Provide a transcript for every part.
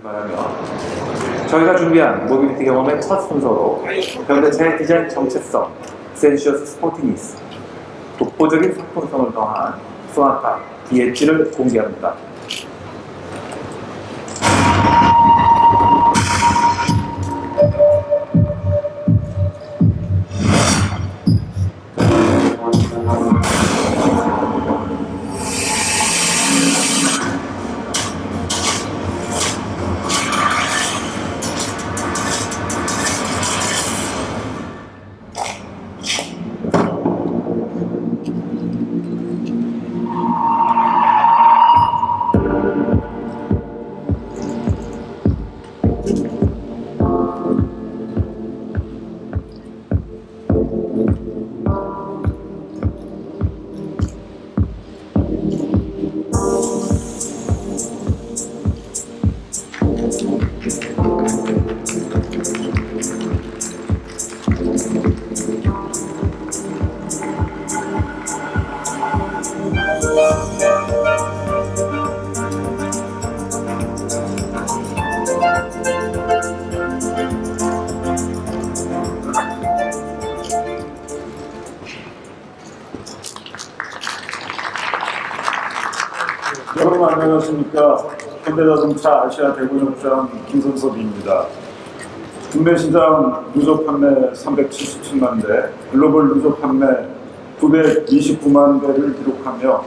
바라며 저희가 준비한 모빌리티 경험의 첫 순서로 현대차의 디자인 정체성, 센슈어스 스포티니스, 독보적인 상품성을 더한 소나타 DH를 공개합니다. 여러분 안녕하십니까. 현대자동차 아시아 대구협장 김선섭입니다. 국내 시장 누적 판매 377만 대, 글로벌 누적 판매 929만 대를 기록하며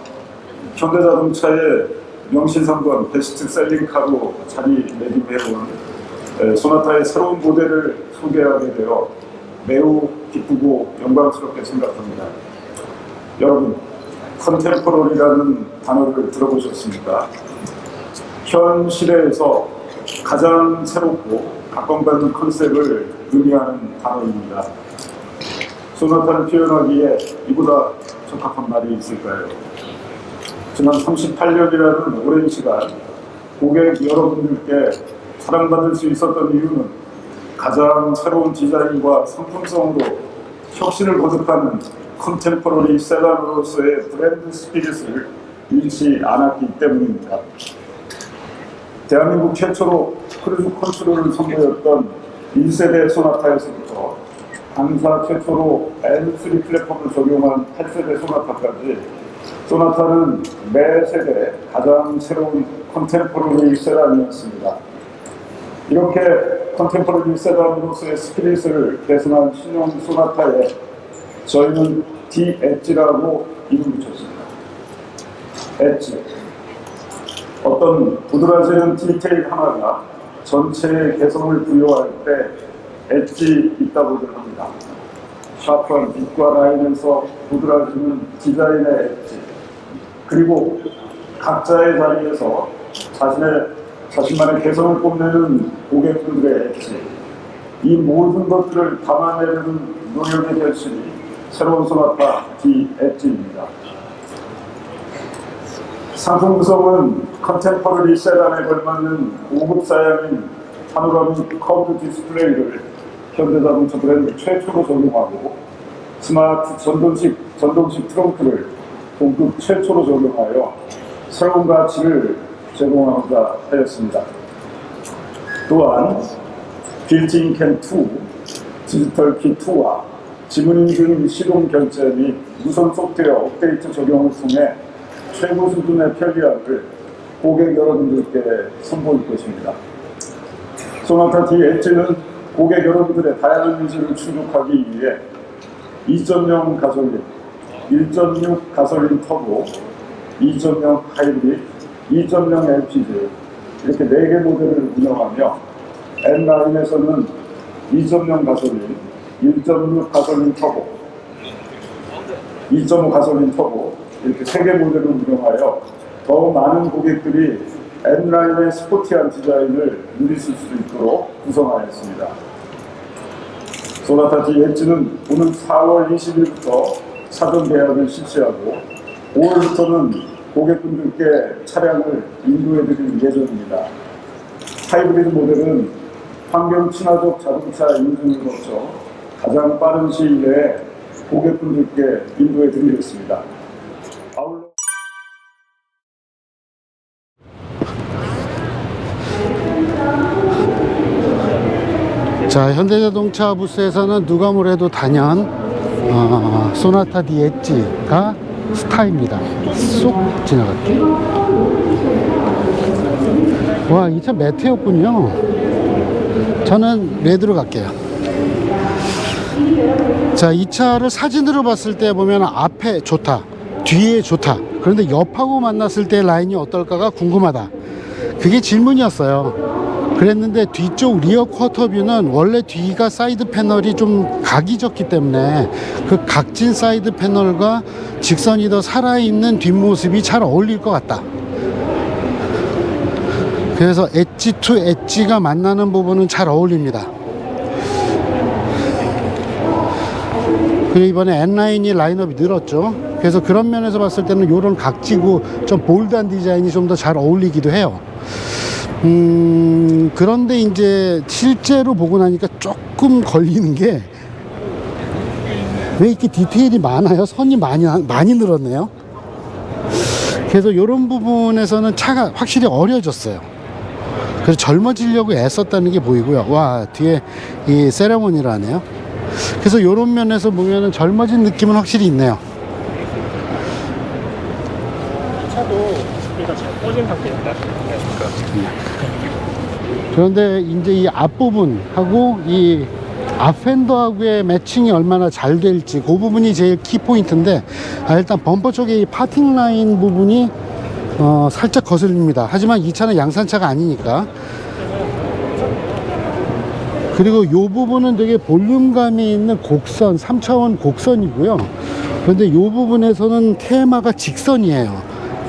현대자동차의 명실상부한 베스트셀링카로 자리매김해온 소나타의 새로운 모델을 소개하게 되어 매우 기쁘고 영광스럽게 생각합니다. 여러분, 컨템포러리라는 단어를 들어보셨습니까? 현 시대에서 가장 새롭고 각광받는 컨셉을 의미하는 단어입니다. 소나타를 표현하기에 이보다 적합한 말이 있을까요? 지난 38년이라는 오랜 시간 고객 여러분들께 사랑받을 수 있었던 이유는 가장 새로운 디자인과 상품성으로 혁신을 거듭하는 컨템포러리 세단으로서의 브랜드 스피릿을 잃지 않았기 때문입니다. 대한민국 최초로 크루즈 컨트롤을 선보였던 1세대 소나타에서부터 당사 최초로 L3 플랫폼을 적용한 8세대 소나타까지 소나타는 매 세대 가장 새로운 컨템포러리 세단이었습니다. 이렇게 컨템포러리 세단으로서의 스피릿을 개선한 신형 소나타에 저희는 D-엣지라고 이름 붙였습니다. 엣지. 어떤 부드러워지는 디테일 하나가 전체의 개성을 부여할 때 엣지 있다고들 합니다. 샤프한 빛과 라인에서 부드러워지는 디자인의 엣지, 그리고 각자의 자리에서 자신만의 개성을 뽐내는 고객분들의 엣지, 이 모든 것들을 담아내려는 노력의 결실이 새로운 소나타 D-엣지입니다. 상품 구성은 컨템포러리 세단에 걸맞는 고급 사양인 파노라믹 커브 디스플레이를 현대자동차 브랜드 최초로 적용하고 스마트 전동식 트렁크를 동급 최초로 적용하여 새로운 가치를 제공하고자 하였습니다. 또한 빌트인 캠2, 디지털 키2와 지문 인증 시동 결제 및 무선 소프트웨어 업데이트 적용을 통해 최고 수준의 편리함을 고객 여러분들께 선보일 것입니다. 소나타 D-엣지는 고객 여러분들의 다양한 니즈를 충족하기 위해 2.0 가솔린, 1.6 가솔린 터보, 2.0 하이브리드, 2.0 LPG 이렇게 4개 모델을 운영하며 N라인에서는 2.0 가솔린, 1.6 가솔린 터보, 2.5 가솔린 터보 이렇게 3개 모델을 운영하여 더욱 많은 고객들이 N라인의 스포티한 디자인을 누리실 수 있도록 구성하였습니다. 소나타 D-엣지는 오는 4월 20일부터 사전 계약을 실시하고 5월부터는 고객분들께 차량을 인도해드릴 예정입니다. 하이브리드 모델은 환경 친화적 자동차 인증을 거쳐 가장 빠른 시일 내에 고객분들께 인도해드리겠습니다. 아울러 자, 현대자동차 부스에서는 누가 뭐래도 단연 소나타 디 엣지가 스타입니다. 쏙 지나갈게. 와, 이 차 매트였군요. 저는 레드로 갈게요. 자, 이 차를 사진으로 봤을 때 보면 앞에 좋다, 뒤에 좋다. 그런데 옆하고 만났을 때 라인이 어떨까가 궁금하다. 그게 질문이었어요. 그랬는데 뒤쪽 리어 쿼터 뷰는 원래 뒤가 사이드 패널이 좀 각이 졌기 때문에 그 각진 사이드 패널과 직선이 더 살아있는 뒷모습이 잘 어울릴 것 같다. 그래서 엣지 투 엣지가 만나는 부분은 잘 어울립니다. 그리고 이번에 N9이 라인업이 늘었죠. 그래서 그런 면에서 봤을 때는 이런 각지고 좀 볼드한 디자인이 좀 더 잘 어울리기도 해요. 그런데 이제 실제로 보고 나니까 조금 걸리는 게 왜 이렇게 디테일이 많아요? 선이 많이 늘었네요. 그래서 이런 부분에서는 차가 확실히 어려졌어요. 그래서 젊어지려고 애썼다는 게 보이고요. 와, 뒤에 이 세레모니를 하네요. 그래서 이런 면에서 보면은 젊어진 느낌은 확실히 있네요. 차도 스피드가 잘 꺼진 상태입니다. 그런데 이제 이 앞부분하고 이 앞펜더하고의 매칭이 얼마나 잘 될지 그 부분이 제일 키포인트인데, 일단 범퍼 쪽에 이 파팅 라인 부분이 살짝 거슬립니다. 하지만 이 차는 양산차가 아니니까. 그리고 이 부분은 되게 볼륨감이 있는 곡선, 3차원 곡선이고요. 그런데 이 부분에서는 테마가 직선이에요.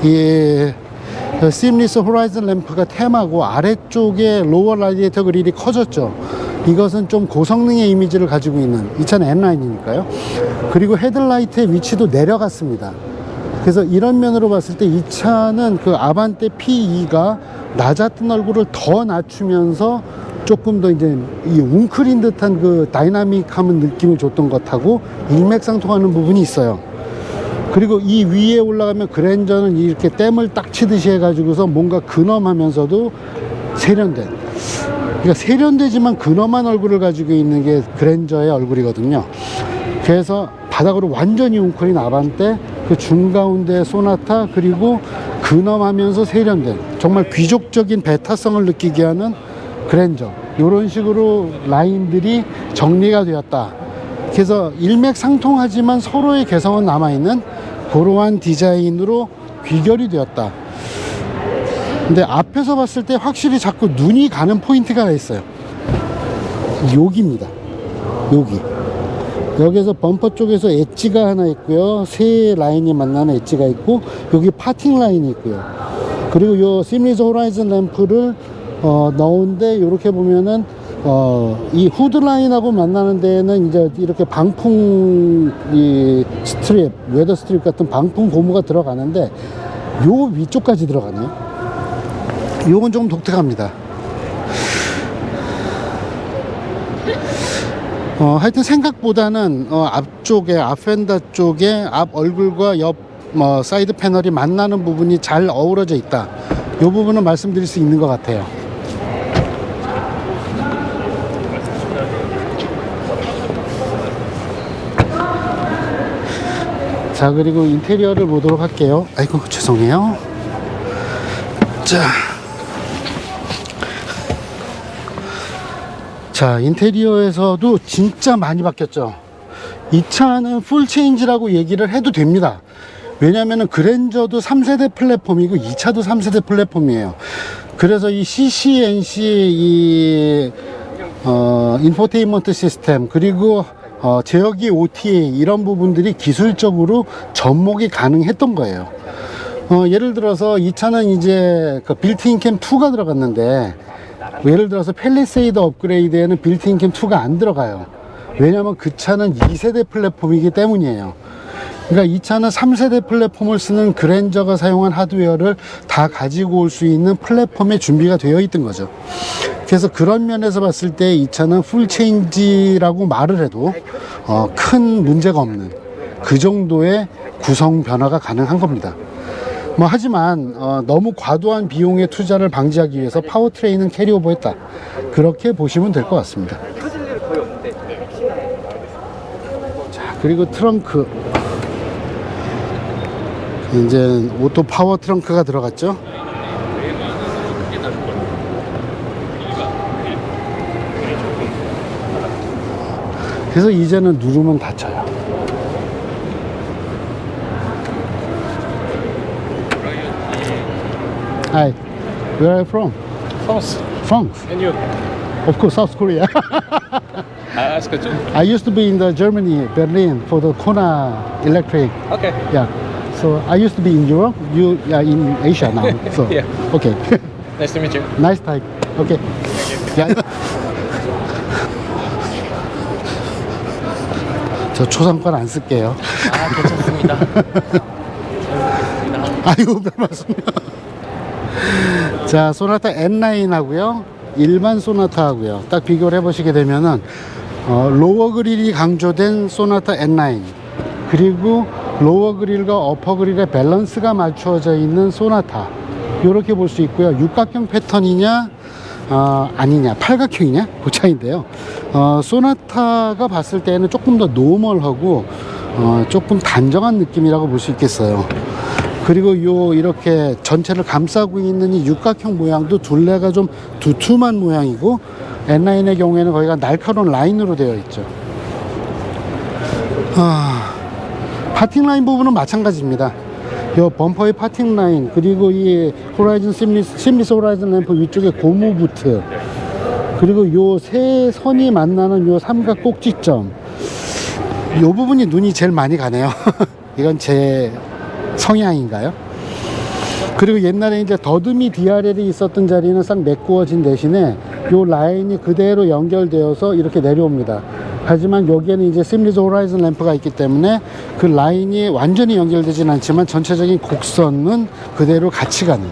이 시임리스 호라이즌 램프가 테마고, 아래쪽에 로어 라디에이터 그릴이 커졌죠. 이것은 좀 고성능의 이미지를 가지고 있는, 이 차는 N9이니까요. 그리고 헤드라이트의 위치도 내려갔습니다. 그래서 이런 면으로 봤을 때 이 차는 그 아반떼 P2가 낮았던 얼굴을 더 낮추면서 조금 더 이제 이 웅크린 듯한 그 다이나믹한 느낌을 줬던 것하고 일맥상통하는 부분이 있어요. 그리고 이 위에 올라가면 그랜저는 이렇게 댐을 딱 치듯이 해가지고서 뭔가 근엄하면서도 세련된, 그러니까 세련되지만 근엄한 얼굴을 가지고 있는 게 그랜저의 얼굴이거든요. 그래서 바닥으로 완전히 웅크린 아반떼, 그 중가운데 소나타, 그리고 근엄하면서 세련된 정말 귀족적인 배타성을 느끼게 하는 그랜저, 이런 식으로 라인들이 정리가 되었다. 그래서 일맥상통하지만 서로의 개성은 남아있는 그러한 디자인으로 귀결이 되었다. 근데 앞에서 봤을 때 확실히 자꾸 눈이 가는 포인트가 있어요. 여기입니다. 여기서 범퍼 쪽에서 엣지가 하나 있고요, 세 라인이 만나는 엣지가 있고, 여기 파팅 라인이 있고요. 그리고 요 시임리스 호라이즌 램프를 넣은데, 이렇게 보면은 이 후드 라인하고 만나는 데에는 이제 이렇게 방풍 이 스트립, 웨더 스트립 같은 방풍 고무가 들어가는데, 요 위쪽까지 들어가네요. 요건 좀 독특합니다. 하여튼 생각보다는 앞쪽에, 앞펜더 쪽에 앞 얼굴과 옆 사이드 패널이 만나는 부분이 잘 어우러져 있다. 요 부분은 말씀드릴 수 있는 것 같아요. 자, 그리고 인테리어를 보도록 할게요. 아이고, 죄송해요. 자, 인테리어에서도 진짜 많이 바뀌었죠. 이 차는 풀 체인지라고 얘기를 해도 됩니다. 왜냐면은 그랜저도 3세대 플랫폼이고 이 차도 3세대 플랫폼이에요. 그래서 이 CCNC 이 인포테인먼트 시스템, 그리고 제어기 OTA, 이런 부분들이 기술적으로 접목이 가능했던 거예요. 예를 들어서 이 차는 이제 그 빌트인 캠 2가 들어갔는데, 예를 들어서 팰리세이드 업그레이드에는 빌트인 캠 2가 안 들어가요. 왜냐면 그 차는 2세대 플랫폼이기 때문이에요. 그러니까 이 차는 3세대 플랫폼을 쓰는 그랜저가 사용한 하드웨어를 다 가지고 올 수 있는 플랫폼에 준비가 되어 있던 거죠. 그래서 그런 면에서 봤을 때 이 차는 풀 체인지라고 말을 해도 큰 문제가 없는 그 정도의 구성 변화가 가능한 겁니다. 하지만 너무 과도한 비용의 투자를 방지하기 위해서 파워트레인은 캐리오버했다, 그렇게 보시면 될 것 같습니다. 그리고 트렁크. 이제 오토 파워 트렁크가 들어갔죠. 그래서 이제는 누르면 닫혀요. Hi, where are you from? France. France. And you? Of course, South Korea. Est-ce que tu... I used to be in the Germany, Berlin, for the Kona Electric. Okay. Yeah. So I used to be in Europe. You are in Asia now. So Yeah. okay. Nice to meet you. Nice time. Okay. Yeah. 저 초상권 안 쓸게요. 아, 괜찮습니다. 아이고, 별 말씀이요. 자, 소나타 N9 하고요. 일반 소나타 하고요. 딱 비교를 해보시게 되면은, 로어 그릴이 강조된 소나타 N9. 그리고 로어 그릴과 어퍼 그릴의 밸런스가 맞추어져 있는 소나타. 이렇게 볼 수 있고요. 육각형 패턴이냐, 아니냐, 팔각형이냐? 그 차이인데요. 소나타가 봤을 때는 조금 더 노멀하고, 조금 단정한 느낌이라고 볼 수 있겠어요. 그리고 이렇게 전체를 감싸고 있는 이 육각형 모양도 둘레가 좀 두툼한 모양이고, N9의 경우에는 거기가 날카로운 라인으로 되어 있죠. 파팅 라인 부분은 마찬가지입니다. 요 범퍼의 파팅 라인, 그리고 이 호라이즌 심리스 호라이즌 램프 위쪽에 고무 부트, 그리고 요 세 선이 만나는 요 삼각 꼭지점, 요 부분이 눈이 제일 많이 가네요. 이건 제 성향인가요? 그리고 옛날에 이제 더듬이 DRL이 있었던 자리는 싹 메꾸어진 대신에 요 라인이 그대로 연결되어서 이렇게 내려옵니다. 하지만 여기에는 이제 심리즈 호라이즌 램프가 있기 때문에 그 라인이 완전히 연결되진 않지만 전체적인 곡선은 그대로 같이 가는,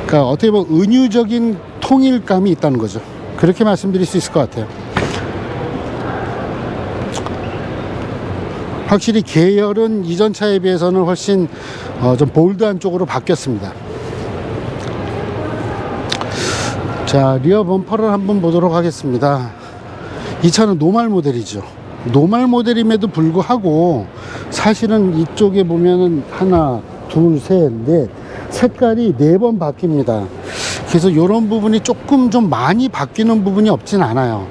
그러니까 어떻게 보면 은유적인 통일감이 있다는 거죠. 그렇게 말씀드릴 수 있을 것 같아요. 확실히 계열은 이전 차에 비해서는 훨씬 좀 볼드한 쪽으로 바뀌었습니다. 자, 리어 범퍼를 한번 보도록 하겠습니다. 이 차는 노말 모델이죠. 노말 모델임에도 불구하고 사실은 이쪽에 보면은 하나, 둘, 셋, 넷 색깔이 4번 바뀝니다. 그래서 이런 부분이 조금 좀 많이 바뀌는 부분이 없진 않아요.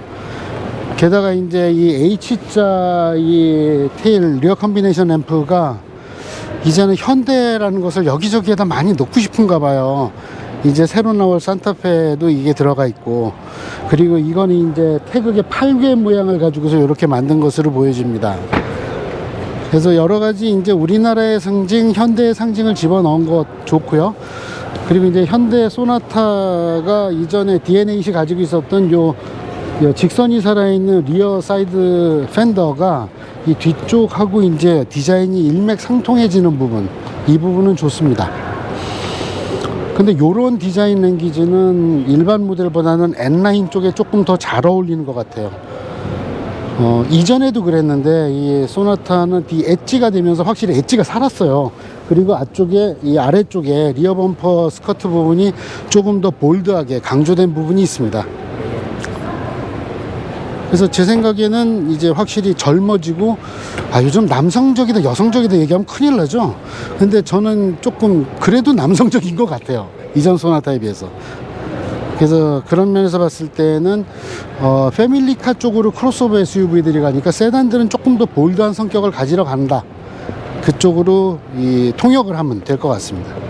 게다가 이제 이 H자 이 테일 리어 컨비네이션 앰프가 이제는 현대라는 것을 여기저기에다 많이 넣고 싶은가 봐요. 이제 새로 나올 산타페도 이게 들어가 있고, 그리고 이거는 이제 태극의 8개 모양을 가지고서 이렇게 만든 것으로 보여집니다. 그래서 여러 가지 이제 우리나라의 상징, 현대의 상징을 집어넣은 것 좋고요. 그리고 이제 현대 소나타가 이전에 DNA시 가지고 있었던 요 직선이 살아있는 리어 사이드 펜더가 이 뒤쪽하고 이제 디자인이 일맥상통해지는 부분, 이 부분은 좋습니다. 근데 요런 디자인 랭귀지는 일반 모델보다는 N9 쪽에 조금 더 잘 어울리는 것 같아요. 이전에도 그랬는데 이 소나타는 이 엣지가 되면서 확실히 엣지가 살았어요. 그리고 앞쪽에 이 아래쪽에 리어 범퍼 스커트 부분이 조금 더 볼드하게 강조된 부분이 있습니다. 그래서 제 생각에는 이제 확실히 젊어지고, 요즘 남성적이다 여성적이다 얘기하면 큰일 나죠. 근데 저는 조금 그래도 남성적인 것 같아요, 이전 소나타에 비해서. 그래서 그런 면에서 봤을 때는 패밀리카 쪽으로 크로스오버 SUV들이 가니까 세단들은 조금 더 볼드한 성격을 가지러 간다, 그쪽으로 이 통역을 하면 될 것 같습니다.